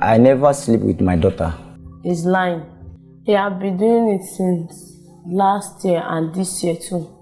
I never sleep with my daughter. He's lying. He has been doing it since last year and this year too.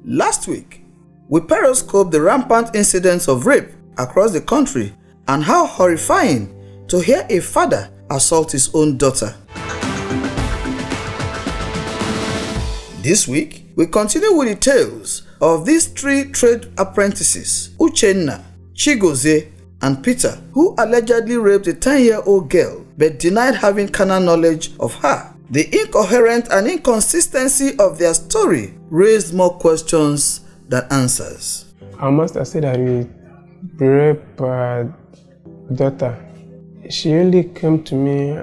Last week, we periscoped the rampant incidents of rape across the country and how horrifying to hear a father assault his own daughter. This week, we continue with the tales of these three trade apprentices, Uchenna, Chigozie, and Peter, who allegedly raped a 10-year-old girl but denied having carnal knowledge of her. The incoherence and inconsistency of their story raised more questions than answers. I must have said that we raped daughter. She only came to me,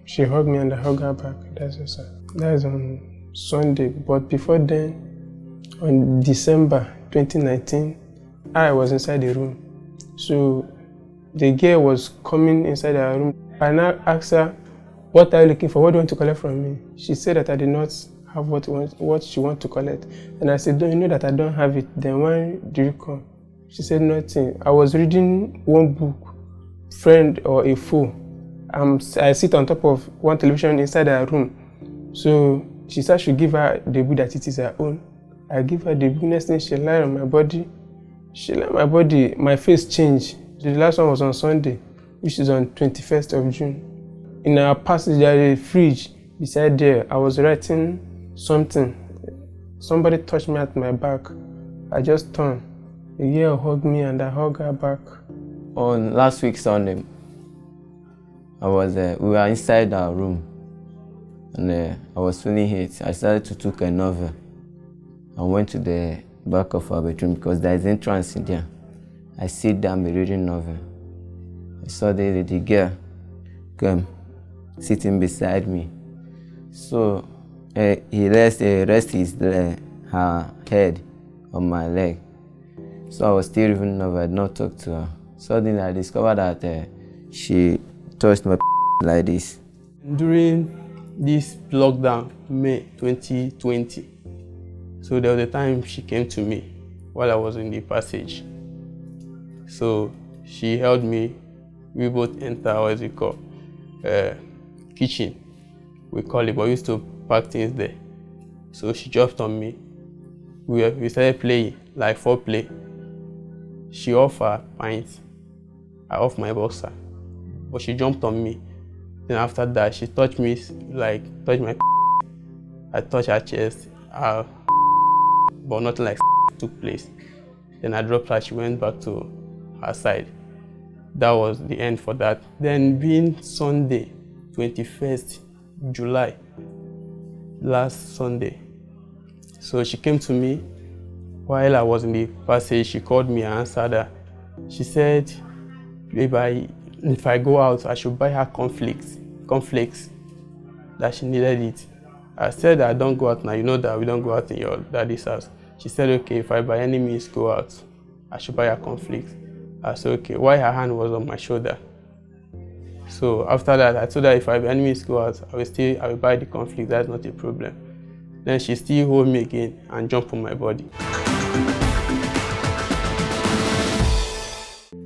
she hugged me and I hugged her back. That is on Sunday. But before then, on December 2019, I was inside the room. So the girl was coming inside her room. I now asked her, "What are you looking for? What do you want to collect from me?" She said that I did not have what she wants to collect. And I said, "Don't you know that I don't have it? Then why do you come?" She said nothing. I was reading one book, Friend or a Foe. I sit on top of one television inside her room. So she said I should give her the book that it is her own. I give her the book. Next thing, she lied on my body. She lied on my body. My face changed. The last one was on Sunday, which is on 21st of June. In our passage, there is a fridge beside there. I was writing something. Somebody touched me at my back. I just turned. The girl hugged me and I hugged her back. On last week Sunday, we were inside our room and I was feeling heat. I started to take a novel and went to the back of our bedroom because there is entrance in there. I sit down, be reading novel. I saw the girl come sitting beside me. So he rested her head on my leg. So I was still reading novel, I did not talk to her. Suddenly I discovered that she touched my like this. During this lockdown, May 2020, so there was a time she came to me while I was in the passage. So she held me, we both enter what is it called, kitchen, we call it, but we used to pack things there. So she jumped on me, we started playing, like foreplay. She off her pants, I off my boxer, but she jumped on me. Then after that, she touched me, touched my I touched her chest, but nothing like took place. Then I dropped her, she went back to her side. That was the end for that. Then being Sunday, 21st July, last Sunday. So she came to me while I was in the passage. She called me and answered her. She said, if I go out, I should buy her cornflakes, that she needed it. I said, I don't go out now, you know that we don't go out in your daddy's house. She said, okay, if I by any means go out, I should buy her cornflakes. I said, okay, while her hand was on my shoulder. So after that, I told her if I by any means go out, I will buy the cornflakes, that's not a problem. Then she still hold me again and jump on my body.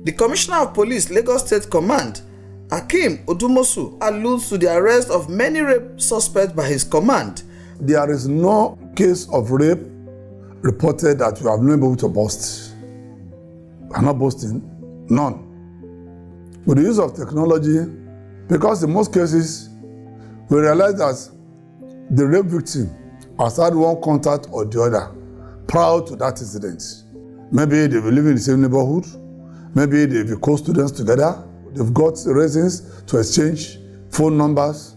The Commissioner of Police, Lagos State Command, Hakeem Odumosu, alludes to the arrest of many rape suspects by his command. There is no case of rape reported that we have not been able to bust. We are not busting, none. With the use of technology, because in most cases, we realize that the rape victim has had one contact or the other prior to that incident. Maybe they will live in the same neighborhood, maybe they'll be co-students together, they've got reasons to exchange phone numbers,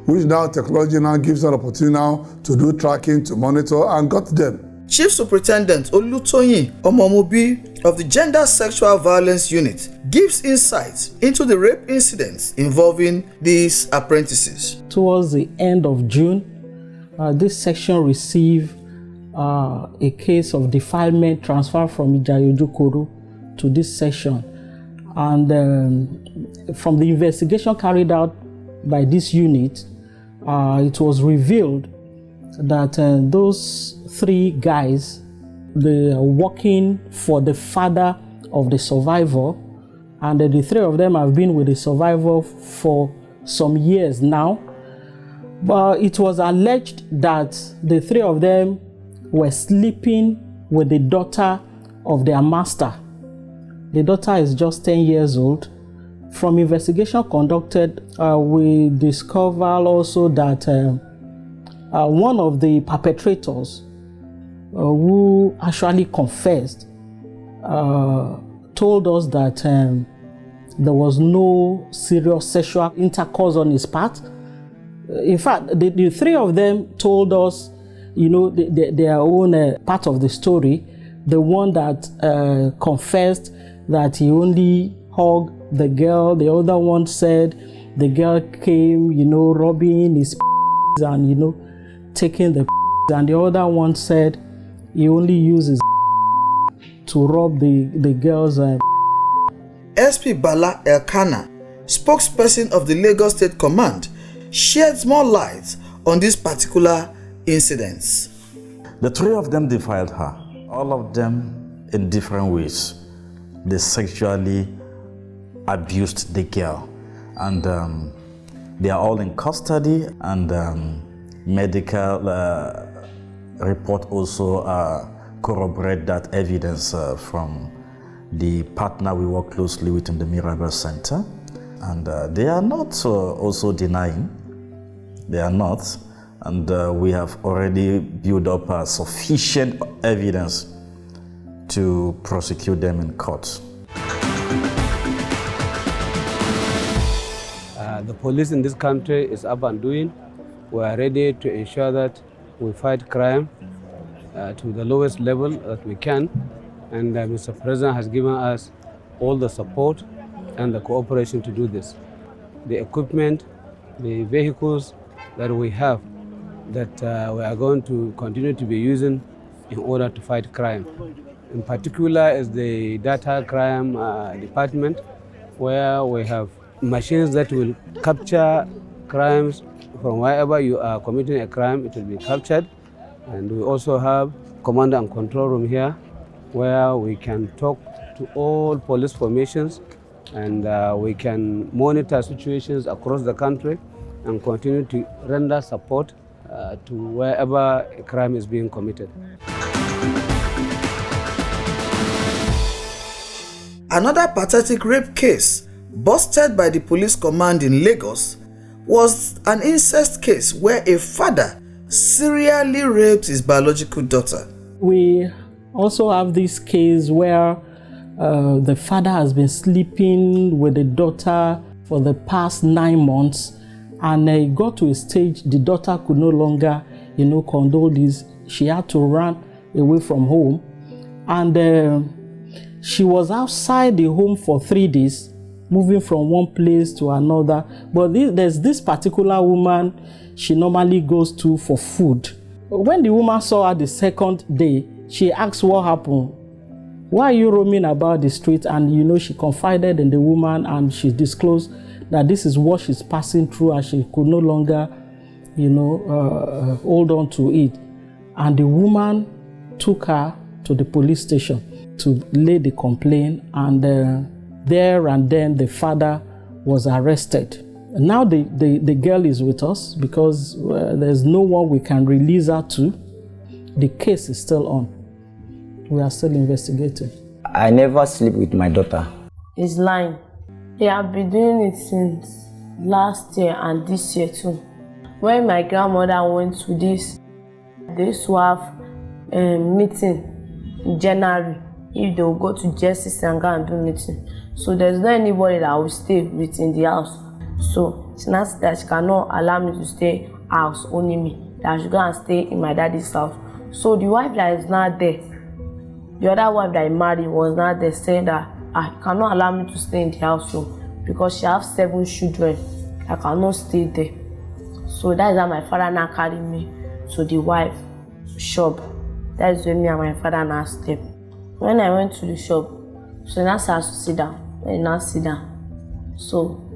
which now technology now gives an opportunity now to do tracking, to monitor, and got them. Chief Superintendent Olutoyin Omomobi of the Gender Sexual Violence Unit gives insights into the rape incidents involving these apprentices. Towards the end of June, this section received a case of defilement transferred from Ijayojukoro to this section. And from the investigation carried out by this unit, it was revealed that those 3 guys, they are working for the father of the survivor, and the 3 of them have been with the survivor for some years now. But it was alleged that the 3 of them were sleeping with the daughter of their master. The daughter is just 10 years old. From investigation conducted, we discovered also that one of the perpetrators who actually confessed told us that there was no serious sexual intercourse on his part. In fact, the 3 of them told us, their own part of the story. The one that confessed that he only hugged the girl. The other one said the girl came, rubbing his and, taking the and the other one said he only uses to rub the girls. SP Bala Elkana, spokesperson of the Lagos State Command, shed more light on these particular incidents. The 3 of them defiled her, all of them in different ways. They sexually abused the girl, and they are all in custody, and medical report also corroborate that evidence from the partner we work closely with in the Mirabel Center. And they are not also denying. They are not. And we have already built up sufficient evidence to prosecute them in court. The police in this country is up and doing. We are ready to ensure that we fight crime to the lowest level that we can. And Mr. President has given us all the support and the cooperation to do this. The equipment, the vehicles that we have, that we are going to continue to be using in order to fight crime. In particular is the data crime department, where we have machines that will capture crimes from wherever you are committing a crime. It will be captured. And we also have command and control room here, where we can talk to all police formations, and we can monitor situations across the country and continue to render support to wherever a crime is being committed. Another pathetic rape case busted by the police command in Lagos was an incest case where a father serially raped his biological daughter. We also have this case where the father has been sleeping with the daughter for the past 9 months, and it got to a stage the daughter could no longer, condole this. She had to run away from home, and she was outside the home for 3 days, moving from one place to another. But there's this particular woman she normally goes to for food. When the woman saw her the second day, she asked what happened. Why are you roaming about the street? And she confided in the woman, and she disclosed that this is what she's passing through, and she could no longer, hold on to it. And the woman took her to the police station to lay the complaint, and there and then the father was arrested. Now the girl is with us because there's no one we can release her to. The case is still on. We are still investigating. I never sleep with my daughter. He's lying. He have been doing it since last year and this year too. When my grandmother went to this, they used to have a meeting in January. If they will go to justice and go and do meeting. So there's not anybody that will stay within the house. So she now said that she cannot allow me to stay house only me, that I should go and stay in my daddy's house. So the wife that is not there, the other wife that I married was not there, saying that I cannot allow me to stay in the house because she has 7 children. I cannot stay there. So that is how my father now carried me to the wife shop. That is when me and my father now step. When I went to the shop, so now I to sit down. When he now sit down. So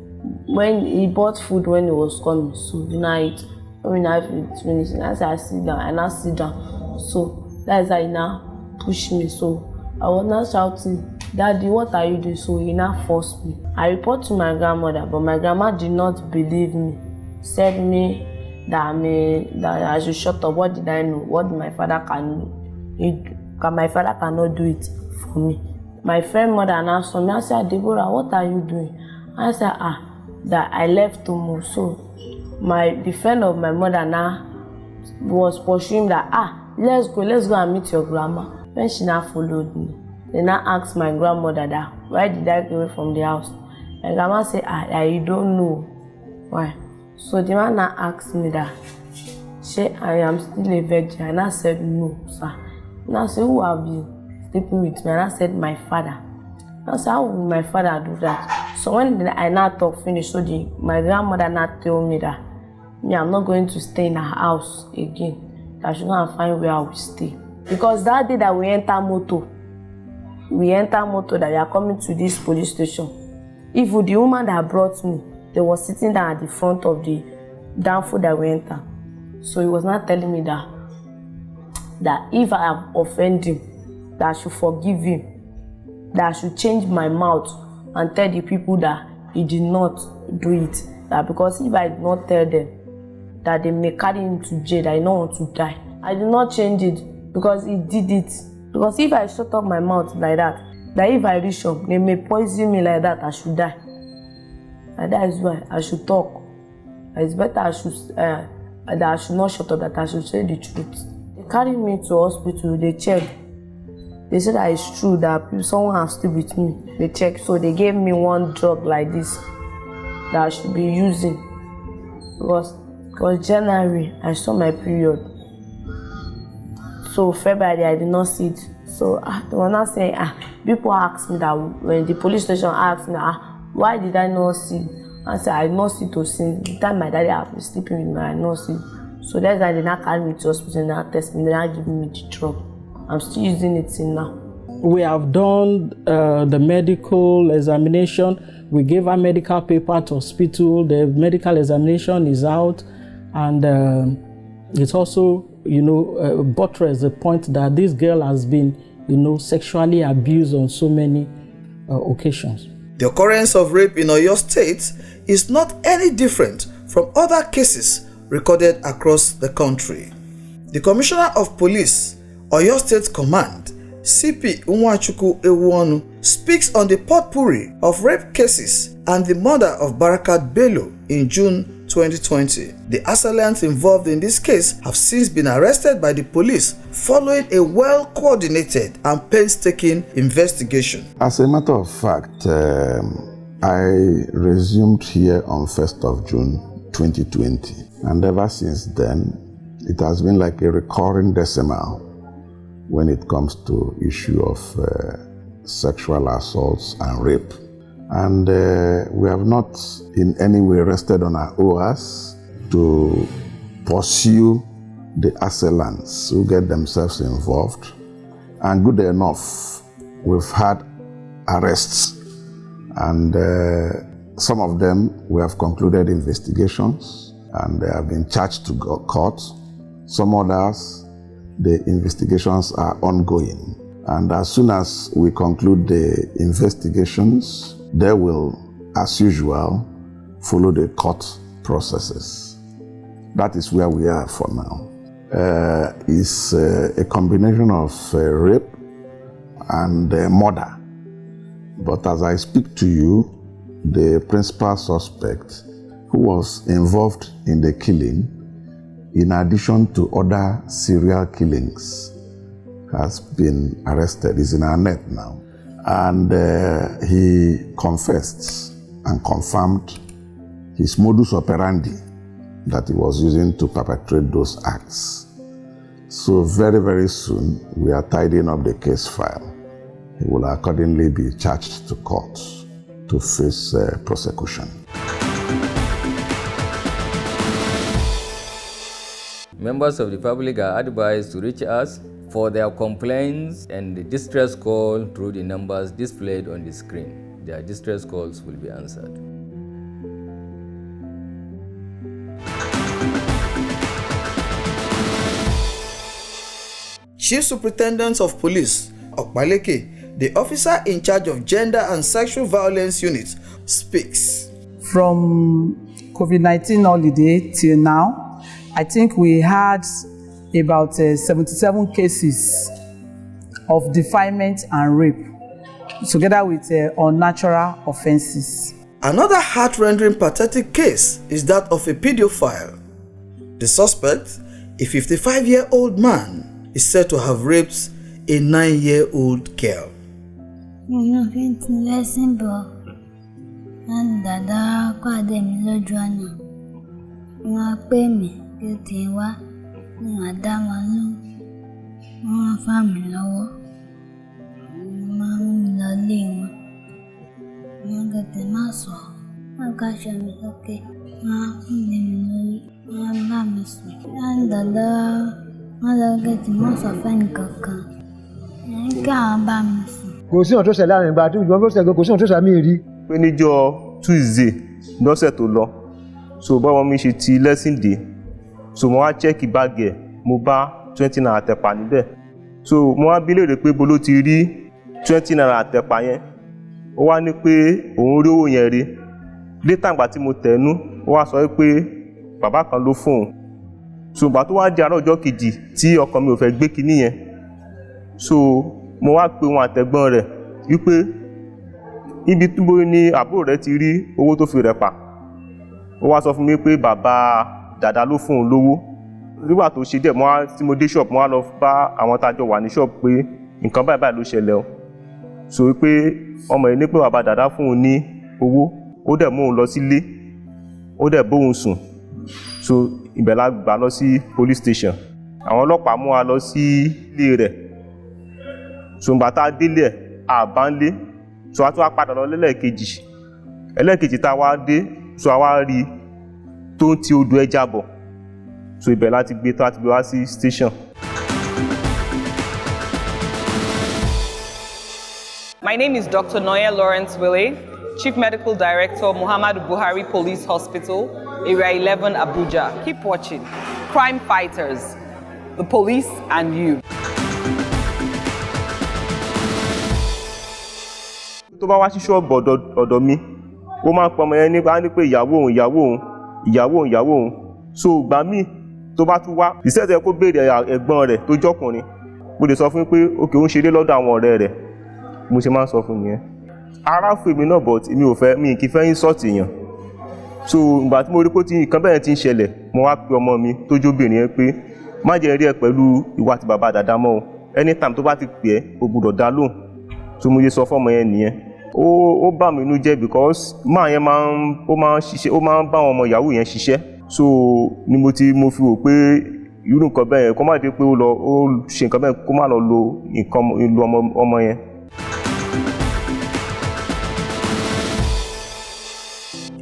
when he bought food when he was coming, so we now eat. When we now finish, I said I sit down. I now sit down. So that is how he now pushed me. So I was now shouting, "Daddy, what are you doing?" So he now forced me. I report to my grandmother, but my grandma did not believe me. Said me that I should shut up. What did I know? What my father can do? My father cannot do it for me. My friend mother now saw me. I said, "Deborah, what are you doing?" I said, that I left too much. So the friend of my mother now was pursuing that, let's go and meet your grandma. When she now followed me, they now asked my grandmother that, why did I go away from the house? My grandma said, you don't know why. So the man now asked me that, I am still a virgin. And I said, no, sir. And I said, who have you sleeping with me? And I said, my father. I said, how will my father do that? So when I now talk finish, so my grandmother now told me that I'm not going to stay in her house again. That I should go and find where I will stay. Because that day that we enter motor that we are coming to this police station. If the woman that brought me, they was sitting down at the front of the downfall that we enter. So he was not telling me that if I have offended him, that I should forgive him, that I should change my mouth and tell the people that he did not do it. That because if I did not tell them, that they may carry him to jail, that I don't want to die. I did not change it because he did it. Because if I shut up my mouth like that if I reach up, they may poison me like that, I should die. And that is why I should talk. It's better that I should not shut up, that I should say the truth. They carried me to hospital, they checked. They said that it's true that someone has slept with me. They checked, so they gave me one drug like this that I should be using. Because January, I saw my period. So February, I did not see it. So they were not saying, people asked me that when the police station asked me, why did I not see? I said, I did not see to see. The time my daddy had been sleeping with me, I did not see. So that's why they now carried me to hospital and now test me, they now giving me the drug. I'm still using it till now. We have done the medical examination. We gave our medical paper to hospital. The medical examination is out, and it's also, buttress the point that this girl has been, sexually abused on so many occasions. The occurrence of rape in Oyo State is not any different from other cases recorded across the country. The Commissioner of Police, Oyo State Command, CP Nwachukwu Ewuonu, speaks on the potpourri of rape cases and the murder of Barakat Bello in June 2020. The assailants involved in this case have since been arrested by the police following a well-coordinated and painstaking investigation. As a matter of fact, I resumed here on 1st of June 2020, and ever since then, it has been like a recurring decimal when it comes to issue of sexual assaults and rape. And we have not in any way rested on our oars to pursue the assailants who get themselves involved. And good enough, we've had arrests, and some of them we have concluded investigations and they have been charged to court. Some others, the investigations are ongoing. And as soon as we conclude the investigations, they will, as usual, follow the court processes. That is where we are for now. It's a combination of rape and murder. But as I speak to you, the principal suspect who was involved in the killing, in addition to other serial killings, has been arrested. He's in our net now. And he confessed and confirmed his modus operandi that he was using to perpetrate those acts. So very, very soon, we are tidying up the case file. He will accordingly be charged to court to face prosecution. Members of the public are advised to reach us for their complaints and the distress call through the numbers displayed on the screen. Their distress calls will be answered. Chief Superintendent of Police, Okpaleke, the officer in charge of Gender and Sexual Violence Unit, speaks. From COVID-19 holiday till now, I think we had about 77 cases of defilement and rape, together with unnatural offenses. Another heart-rending pathetic case is that of a pedophile. The suspect, a 55-year-old man, is said to have raped a 9-year-old girl. Kò sí ọ̀n tó ṣẹlẹ̀ láàrin ìgbà tí ìjọba tó ṣẹlẹ̀ kò sí ọ̀n tó ṣàmì rí. Pé níjọ́ Tuesday lọ́sẹ̀ tó lọ, so báwo mi ṣe ti lesson day, so mo wá check báàgì ẹ̀, mo bá 20 naira àtẹ̀pà níbẹ̀. So mo wá bi léèrè pé bó ló ti rí 20 naira àtẹ̀pà yẹn. Ó wá ní pé òun rí owó yẹn rí. Later ìgbà tí mo tẹ̀nú, ó wá sọ pé bàbá kan ló fún òun. So ìgbà tó wá di àárọ̀ ọjọ́ kejì tí ọkọ mi ò fẹ́ gbé kinní yẹn, so mo wá pe wọn àtẹ̀gbọ́n rẹ̀ wípé ibi túbọ̀ ni àbúrò rẹ̀ ti rí owó tó fi rẹ̀pà. Ó wá sọ fún mi pé bàbá dàda ló fún òun lówó. Nígbà tó ṣe díẹ̀ tí mo dé shop mo wá lọ bá àwọn tájọ wà ní shop pé nǹkan báyìí báyìí ló ṣẹlẹ̀ o. So wípé ọmọ yìí ní pé bàbá dàda fún òun ní owó, ó dẹ̀ mú òun lọ sílé, ó dẹ̀ bóun sùn. So ibẹ̀ la gbà lọ sí police station. Àwọn ọlọ́pàá mú wa lọ sí ilé rẹ̀. So ìgbà tá a délé ẹ̀ àbá ń lé, so a tún wá padà lọ ẹlẹ́ẹ̀kejì tá a wá dé, so a wá rí tó ń ti odò ẹja bọ̀. So ibẹ̀ láti gbé wá sí station. My name is Dr. Noya Lawrence Wille, Chief Medical Director, Muhammadu Buhari Police Hospital, Area 11, Abuja. Keep watching. Crime Fighters, the police and you. Tó bá wá sí ṣọ́ọ̀bù ọ̀dọ̀ mi, ó máa ń pọ ọmọ yẹn nípa ní pé ìyàwó òun. So ìgbà míì tó bá tún wá, ìṣẹ́jẹ́ kó béèrè ẹ̀gbọ́n rẹ̀ tó jọ́kùnrin. Mo lè sọ fún pé òkè ó ń ṣeré lọ́dọ̀ àwọn ọ̀rẹ́ rẹ̀. Mo ṣe máa ń sọ fún yẹn. Ara fún èmi náà but mi kì í fẹ́ insult èèyàn. So ìgbà tí mo rí pé nǹkan bẹ́ẹ̀ ti ń ṣẹlẹ̀, mo wá pe ọmọ mi tó jóbìnrin yẹn pé má jẹ́ rí ẹ pẹ̀lú ìwà àti bàbá dàda mọ́ o. Anytime tó bá ti pè ẹ́, o gbọ́dọ̀ dá lóhùn. So mo yẹ sọ fún ọmọ yẹn nìyẹn. Ó bà mí inú jẹ́ because máa yẹn ó máa ń bá àwọn ọmọ yahoo yẹn ṣiṣẹ́. So ni mo fi wò pé irú nǹkan bẹ́ẹ̀ yẹn kó má dé pé ó ṣe nǹkan bẹ́ẹ̀ kó má lọ lo ìlú ọmọ yẹn.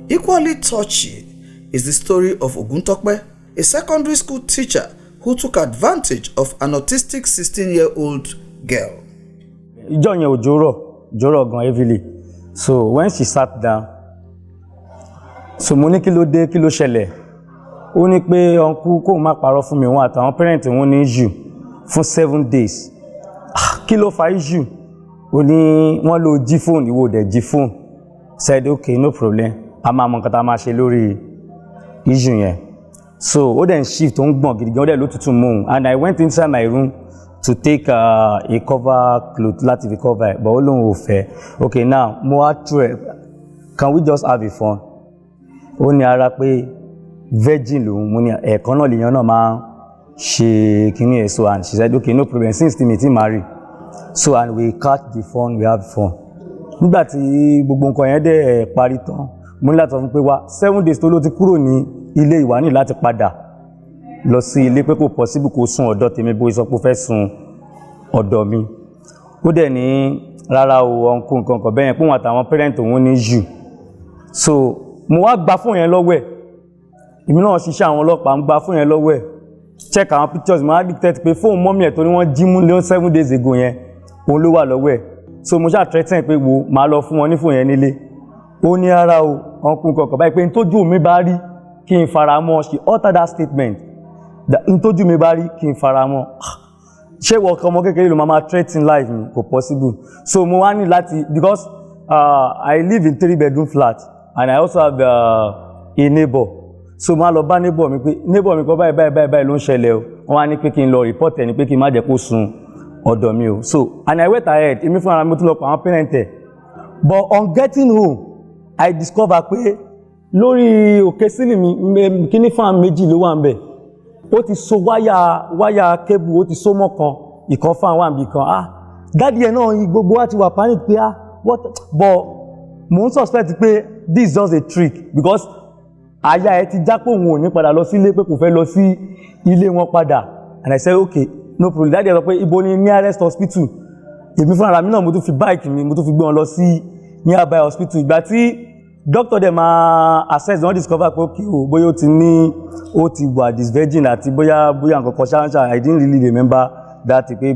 Equally touchy is the story of Oguntokpe, a secondary school teacher who took advantage of an autistic 16-year-old girl. Ìjọ́ yẹn ò jórọ̀ gan heavily. So when she sat down, so mo ní kí ló dé, kí ló ṣẹlẹ̀. Ó ní pé uncle kó má parọ́ fún mi wọn àtàwọn parent wọn ní issue fún 7 days. Kí ló fa issue? Ó ní wọ́n ló jí phone, ìwọ dẹ̀ jí phone. Said okay, no problem. A máa mọ nǹkan tá a máa ṣe lórí issue yẹn. So ó dẹ̀ ń shift, ó ń gbọ̀n gidi gan, ó dẹ̀ ló tutù mú un. And I went inside my room to take a cover cloth láti fi cover it, but ó lóun ò fẹ́. Okay, now mo wá try, can we just have a fun? Ó ní ara pé virgin lòun, mo ní ẹ̀ẹ̀kan náà lèèyàn náà máa ṣe kíní ẹ̀. So and she said okay, no problem, since tí mi ti marry. So and we catch the fun, we have fun. Nígbà tí gbogbo nǹkan yẹn dẹ̀ parí tán, mo ní láti sọ fún pé wá 7 days tó ló ti kúrò ní ilé ìwà ní láti padà lọ sí ilé pé kò possible kó sùn ọ̀dọ̀ tèmi bó sọ pé ó fẹ́ sùn ọ̀dọ̀ mi ó dẹ̀ ní rárá o ọ̀nkú nǹkan kan bẹ́yẹn pé wọn àtàwọn parent òun ní jù so mo wá gba fóònù yẹn lọ́wọ́ ẹ̀ èmi náà ṣiṣẹ́ àwọn ọlọ́pàá ń gba fóònù yẹn lọ́wọ́ ẹ̀ check àwọn pictures mo wá dictate pé fóònù mọ́mí ẹ̀ tó ní wọ́n jí mú lé 7 days ago yẹn òun ló wà lọ́wọ́ ẹ̀ so mo ṣáà threaten pé wo máa lọ fún wọn ní fóònù yẹn nílé ó ní rárá o ọ̀nkú nǹkan kan báyìí pé ntójú mi bá rí kí n fara mọ́ she altered that statement ntójú mi bá rí kí n fara mọ́ ṣé wọ́n kọ́ ọmọ kékeré ló máa threaten life mi kò possible so mo wá ní láti because I live in 3-bedroom flat and I also have a neighbor so mo á lọ bá neighbor mi pé neighbor mi kọ́ báyìí ló ń ṣẹlẹ̀ o wọ́n wá ní pé kí n lọ report ẹ̀ ní pé kí n má jẹ́ kó sùn ọ̀dọ̀ mi o so and I went ahead èmi fúnra mi tún lọ pa àwọn parent ẹ̀ but on getting home I discover pé lórí òkè sílì mi kíní fan méjì ló wà ń bẹ̀ ó ti so wáyà kébù ó ti so mọ́ kan ìkan fan wà níbi kan dáàdi ẹ̀ náà gbogbo wa ti wà panic pé what but mo ń suspect pé this is just a trick because àyà ẹ̀ ti já pé òun ò ní padà lọ sí ilé pé kò fẹ́ lọ sí ilé wọn padà and I said okay no problem dáàdi ẹ̀ sọ pé ibo ni nearest hospital èmi fúnra mi náà mo tún fi bike mi mo tún fi gbé wọn lọ sí nearby hospital ìgbà tí doctor dem assess wọ́n discover pé okay o bóyá ó ti wà disvirgin àti bóyá nǹkan kan ṣáṣá I didn't really remember that pé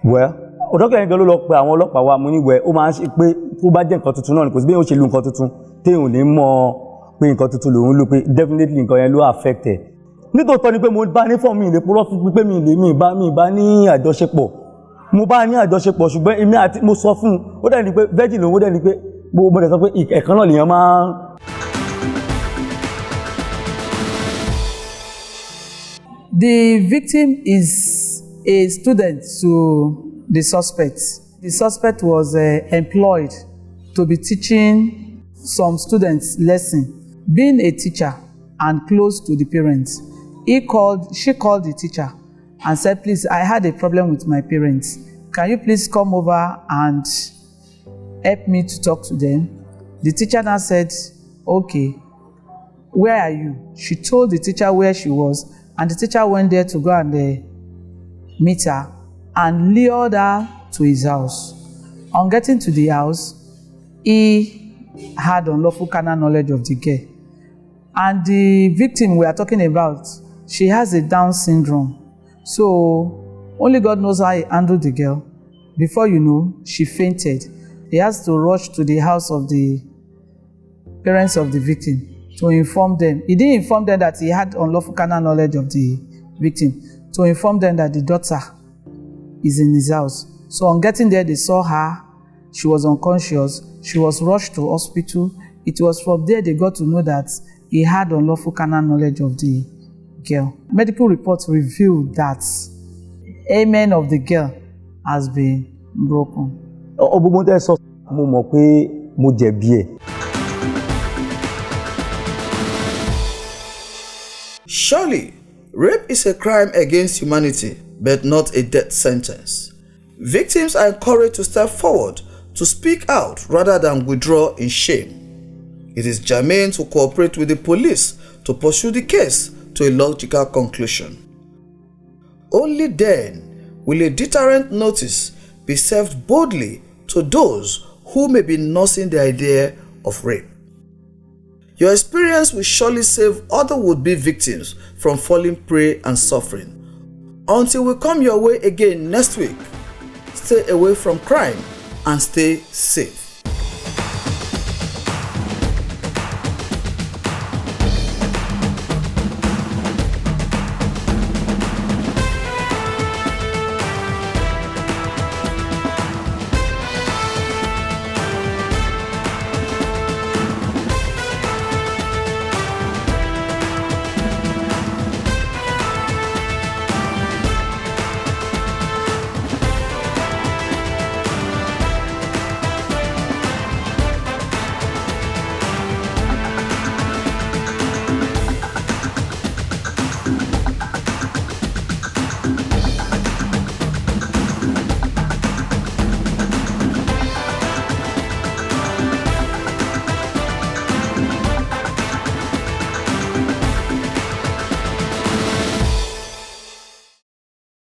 well doctor yẹn gan ló lọ pe àwọn ọlọ́pàá wa mo ní wẹ̀ ó máa ń ṣe pé tó bá jẹ́ nǹkan tuntun náà ni kò sí bí ó ṣe lu nǹkan tuntun téèyàn ò ní mọ̀ pé nǹkan tuntun lòun lò pé definitely nǹkan yẹn ló affect ẹ̀ nítòótọ́ ni pé mo bá ní fọ́ọ̀mù mi ìlé purọ́ fún pé mi bá ní àjọṣepọ̀ mo bá ní àjọṣepọ̀ ṣùgbọ́n èmi àti mo sọ fún un ó dẹ̀ ní pé virgin lòun ó dẹ̀ ní pé mo dẹ̀ sọ pé ẹ̀kan náà lèèyàn máa. The victim is a student to the suspect. The suspect was employed to be teaching some students lesson. Being a teacher and close to the parents, she called the teacher and said, please, I had a problem with my parents. Can you please come over and help me to talk to them? The teacher now said, okay, where are you? She told the teacher where she was, and the teacher went there to go and meet her and lured her to his house. On getting to the house, he had unlawful carnal knowledge of the girl. And the victim we are talking about, she has a Down syndrome. So only God knows how he handled the girl. Before you know, she fainted. He has to rush to the house of the parents of the victim to inform them. He didn't inform them that he had unlawful carnal knowledge of the victim, to inform them that the daughter is in his house. So on getting there, they saw her. She was unconscious. She was rushed to hospital. It was from there they got to know that he had unlawful carnal knowledge of the girl. Medical reports revealed that amen of the girl has been broken. Gbogbo tẹ́ sọ mo mọ̀ pé mo jẹ̀bi ẹ̀. Surely, rape is a crime against humanity, but not a death sentence. Victims are encouraged to step forward to speak out rather than withdraw in shame. It is germane to cooperate with the police to pursue the case to a logical conclusion. Only then will a deterrent notice be served boldly to those who may be nursing the idea of rape. Your experience will surely save other would-be victims from falling prey and suffering. Until we come your way again next week, stay away from crime and stay safe.